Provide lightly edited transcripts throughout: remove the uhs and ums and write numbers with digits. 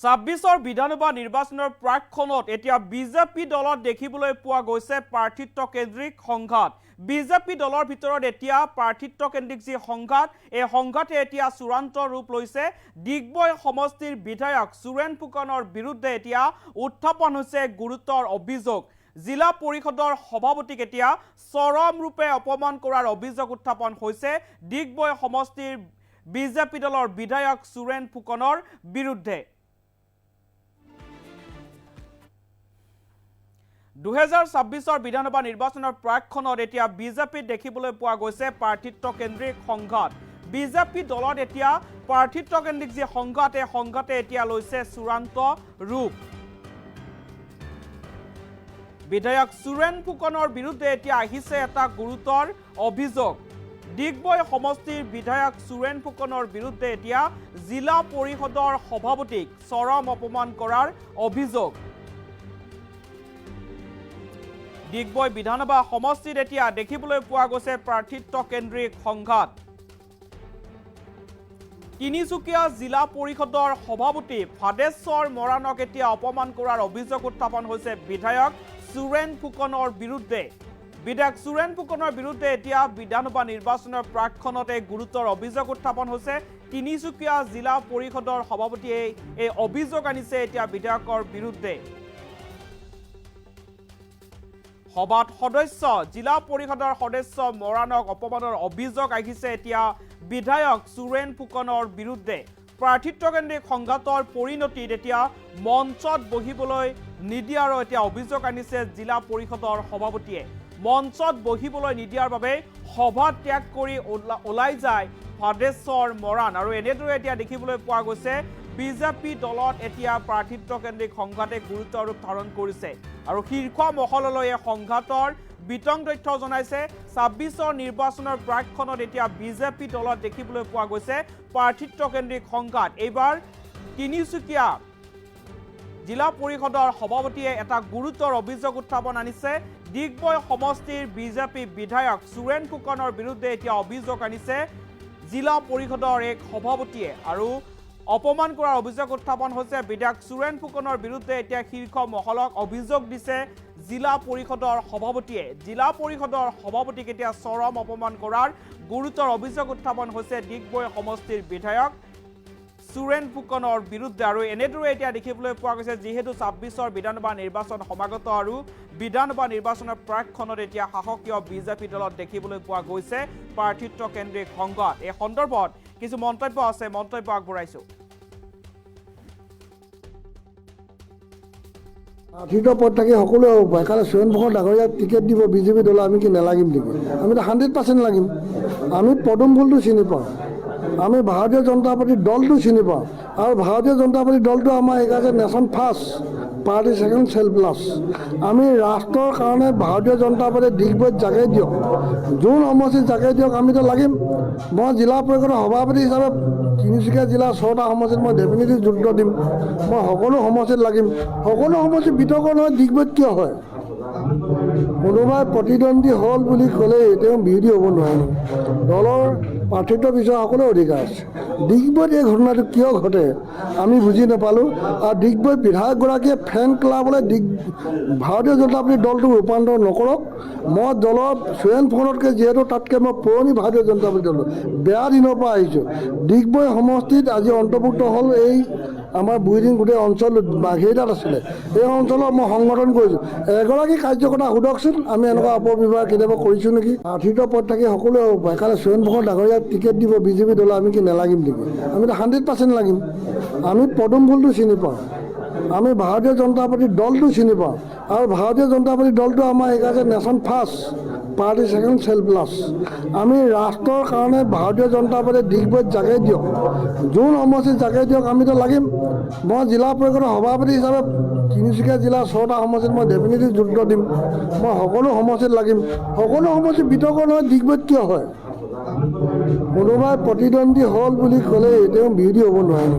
26 বিধানসভা নিৰ্বাচনৰ প্ৰাকখনত এতিয়া বিজেপি দলত দেখিবলৈ পোৱা গৈছে প্ৰাৰ্থিত্ব কেন্দ্ৰিক সংঘাত। বিজেপি দলৰ ভিতৰত এতিয়া প্ৰাৰ্থিত্ব কেন্দ্ৰিক যি সংঘাত, এই সংঘাতে এতিয়া চূড়ান্ত ৰূপ লৈছে। ডিগবৈ সমষ্টিৰ বিধায়ক সুৰেন ফুকনৰ বিৰুদ্ধে এতিয়া উত্থাপন হৈছে গুৰুতৰ অভিযোগ। জিলা পৰিষদৰ সভাপতিক এতিয়া চৰম ৰূপে অপমান কৰাৰ অভিযোগ উত্থাপন হৈছে ডিগবৈ সমষ্টিৰ বিজেপি দলৰ বিধায়ক সুৰেন ফুকনৰ বিৰুদ্ধে। 2026 বিধানসভা নিৰ্বাচনৰ প্ৰাকখনত এতিয়া বিজেপিত দেখিবলৈ পোৱা গৈছে প্ৰাৰ্থিত্ব কেন্দ্ৰিক সংঘাত। বিজেপি দলত এতিয়া প্ৰাৰ্থিত্ব কেন্দ্ৰিক যি সংঘাত, এই সংঘাতে এতিয়া লৈছে চূড়ান্ত ৰূপ। বিধায়ক সুৰেন ফুকনৰ বিৰুদ্ধে এতিয়া আহিছে এটা গুৰুতৰ অভিযোগ। ডিগবৈ সমষ্টিৰ বিধায়ক সুৰেন ফুকনৰ বিৰুদ্ধে এতিয়া জিলা পৰিষদৰ সভাপতিক চৰম অপমান কৰাৰ অভিযোগ। ডিগবৈ বিধানসভা সমষ্টিত এতিয়া দেখিবলৈ পোৱা গৈছে প্ৰাৰ্থিত্ব কেন্দ্ৰিক সংঘাত। তিনিচুকীয়া জিলা পৰিষদৰ সভাপতি ভাদেশ্বৰ মৰাণক এতিয়া অপমান কৰাৰ অভিযোগ উত্থাপন হৈছে বিধায়ক সুৰেন ফুকনৰ বিৰুদ্ধে। বিধায়ক সুৰেন ফুকনৰ বিৰুদ্ধে এতিয়া বিধানসভা নিৰ্বাচনৰ প্ৰাকখনতে গুৰুতৰ অভিযোগ উত্থাপন হৈছে। তিনিচুকীয়া জিলা পৰিষদৰ সভাপতিয়ে এই অভিযোগ আনিছে এতিয়া বিধায়কৰ বিৰুদ্ধে। সভাত সদস্য জিলা পৰিষদৰ সদস্য মৰাণক অপমানৰ অভিযোগ আহিছে এতিয়া বিধায়ক সুৰেন ফুকনৰ বিৰুদ্ধে। প্ৰাৰ্থিত্ব কেন্দ্ৰিক সংঘাতৰ পৰিণতিত এতিয়া মঞ্চত বহিবলৈ নিদিয়াৰো এতিয়া অভিযোগ আনিছে জিলা পৰিষদৰ সভাপতিয়ে। মঞ্চত বহিবলৈ নিদিয়াৰ বাবে সভা ত্যাগ কৰি ওলাই যায় ভাদেশ্বৰ মৰাণ। আৰু এনেদৰে এতিয়া দেখিবলৈ পোৱা গৈছে বিজেপি দলত এতিয়া প্ৰাৰ্থিত্ব কেন্দ্ৰিক সংঘাতে গুৰুতৰ ৰূপ ধাৰণ কৰিছে। আৰু শীৰ্ষ মহললৈ এই সংঘাতৰ বিতং তথ্য জনাইছে। 26 নিৰ্বাচনৰ প্ৰাকখনত এতিয়া বিজেপি দলত দেখিবলৈ পোৱা গৈছে প্ৰাৰ্থিত্ব কেন্দ্ৰিক সংঘাত। এইবাৰ তিনিচুকীয়া জিলা পৰিষদৰ সভাপতিয়ে এটা গুৰুতৰ অভিযোগ উত্থাপন আনিছে। ডিগবৈ সমষ্টিৰ বিজেপি বিধায়ক সুৰেন ফুকনৰ বিৰুদ্ধে এতিয়া অভিযোগ আনিছে জিলা পৰিষদৰ এক সভাপতিয়ে। আৰু অপমান কৰাৰ অভিযোগ উত্থাপন হৈছে বিধায়ক সুৰেন ফুকনৰ বিৰুদ্ধে এতিয়া শীৰ্ষ মহলক অভিযোগ দিছে জিলা পৰিষদৰ সভাপতিয়ে। জিলা পৰিষদৰ সভাপতিক এতিয়া চৰম অপমান কৰাৰ গুৰুতৰ অভিযোগ উত্থাপন হৈছে ডিগবৈ সমষ্টিৰ বিধায়ক সুৰেন ফুকনৰ বিৰুদ্ধে। আৰু এনেদৰে এতিয়া দেখিবলৈ পোৱা গৈছে যিহেতু 26 বিধানসভা নিৰ্বাচন সমাগত আৰু বিধানসভা নিৰ্বাচনৰ প্ৰাকখনত এতিয়া শাসকীয় বিজেপি দলত দেখিবলৈ পোৱা গৈছে প্ৰাৰ্থিত্ব কেন্দ্ৰিক সংঘাত। এই সন্দৰ্ভত কিছু মন্তব্য আছে, মন্তব্য আগবঢ়াইছো। প্ৰাৰ্থিত্ব পদ থাকি সকলোৱে হ'ব পাৰে, কাৰণ সুৰেন ফুকন ডাঙৰীয়াক টিকেট দিব বিজেপি দল, আমি কি নালাগিম নেকি? আমিতো 100% লাগিম। আমি পদুম ফুলটো চিনি পাওঁ, আমি ভাৰতীয় জনতা পাৰ্টীৰ দলটো চিনি পাওঁ। আৰু ভাৰতীয় জনতা পাৰ্টীৰ দলটো আমাৰ এইকাৰণে nation first, party second, self last. আমি ৰাষ্ট্ৰৰ কাৰণে ভাৰতীয় জনতা পাৰ্টীয়ে ডিগবৈত জাগি দিয়ক, যোন সমষ্টিত জাগি দিয়ক, আমিতো লাগিম। মই জিলা পৰিষদৰ সভাপতি হিচাপে তিনিচুকীয়া জিলাৰ 6টা সমষ্টিত মই ডেফিনেটলি যুদ্ধ দিম। মই সকলো সমষ্টিত লাগিম। সকলো সমষ্টিত বিতৰ্ক নহয় ডিগবৈত কিয় হয়? কোনোবাই প্ৰতিদ্বন্দ্বী হ'ল বুলি ক'লেই তেওঁ বিৰোধী হ'ব নোৱাৰে। দলৰ প্ৰাৰ্থিত্ব বিচৰা সকলো অধিকাৰ আছে। ডিগবৈত এই ঘটনাটো কিয় ঘটে আমি বুজি নাপালোঁ। আৰু ডিগবৈ বিধায়কগৰাকীয়ে ফেন ক্লাবলৈ ভাৰতীয় জনতা পাৰ্টীৰ দলটো ৰূপান্তৰ নকৰক। মই দলৰ সুৰেন ফুকনতকৈ যিহেতু তাতকৈ মই পুৰণি ভাৰতীয় জনতা পাৰ্টীৰ দল, বেয়া দিনৰ পৰা আহিছোঁ। ডিগবৈ সমষ্টিত আজি অন্তৰ্ভুক্ত হ'ল এই আমাৰ বুঢ়ীদিন গোটেই অঞ্চল বাঘেৰিটাত আছিলে। এই অঞ্চলত মই সংগঠন কৰিছোঁ। এগৰাকী কাৰ্যকৰ্তা সোধকচোন আমি এনেকুৱা অপব্যৱহাৰ কেতিয়াবা কৰিছোঁ নেকি? প্ৰাৰ্থিত্ব পদ থাকি সকলোৱে হ'ব পাৰে, কাৰণ সুৰেন ফুকন ডাঙৰীয়াক টিকেট দিব বিজেপি দল, আমি কি নালাগিম নেকি? আমিতো 100% লাগিম। আমি পদুম ফুলটো চিনি পাওঁ, আমি ভাৰতীয় জনতা পাৰ্টীৰ দলটো চিনি পাওঁ। আৰু ভাৰতীয় জনতা পাৰ্টীৰ দলটো আমাৰ এইকাৰণে nation first, party second, self last. আমি ৰাষ্ট্ৰৰ কাৰণে ভাৰতীয় জনতা পাৰ্টীয়ে ডিগবৈত জাগি দিয়ক, যোন সমষ্টিত জাগি দিয়ক, আমিতো লাগিম। মই জিলা পৰিষদৰ সভাপতি হিচাপে তিনিচুকীয়া জিলাৰ 6টা সমষ্টিত মই ডেফিনেটলি যুদ্ধ দিম। মই সকলো সমষ্টিত লাগিম। সকলো সমষ্টিত বিতৰ্ক নহয় ডিগবৈত কিয় হয়? কোনোবাই প্ৰতিদ্বন্দ্বী হ'ল বুলি ক'লেই তেওঁ বিৰোধী হ'ব নোৱাৰে।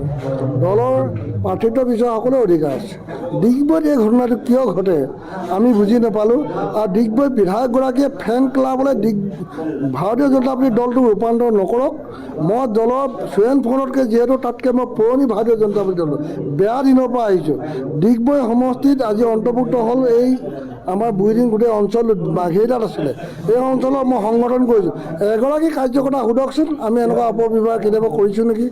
দলৰ প্ৰাৰ্থিত্ব বিচৰা সকলোৰে অধিকাৰ আছে। ডিগবৈত এই ঘটনাটো কিয় ঘটে আমি বুজি নাপালোঁ। আৰু ডিগবৈ বিধায়কগৰাকীয়ে ফেন ক্লাবলৈ ভাৰতীয় জনতা পাৰ্টীৰ দলটো ৰূপান্তৰ নকৰক। মই দলৰ সুৰেণ ফুকনতকৈ যিহেতু তাতকৈ মই পুৰণি ভাৰতীয় জনতা পাৰ্টীৰ দল বেয়া দিনৰ পৰা আহিছোঁ। ডিগবৈ সমষ্টিত আজি অন্তৰ্ভুক্ত হ'ল এই আমাৰ বুঢ়ীদিন গোটেই অঞ্চল বাঘেৰিটাত আছিলে। এই অঞ্চলত মই সংগঠন কৰিছোঁ। এগৰাকী কাৰ্যকৰ্তা সোধকচোন আমি এনেকুৱা অপব্যৱহাৰ কেতিয়াবা কৰিছোঁ নেকি?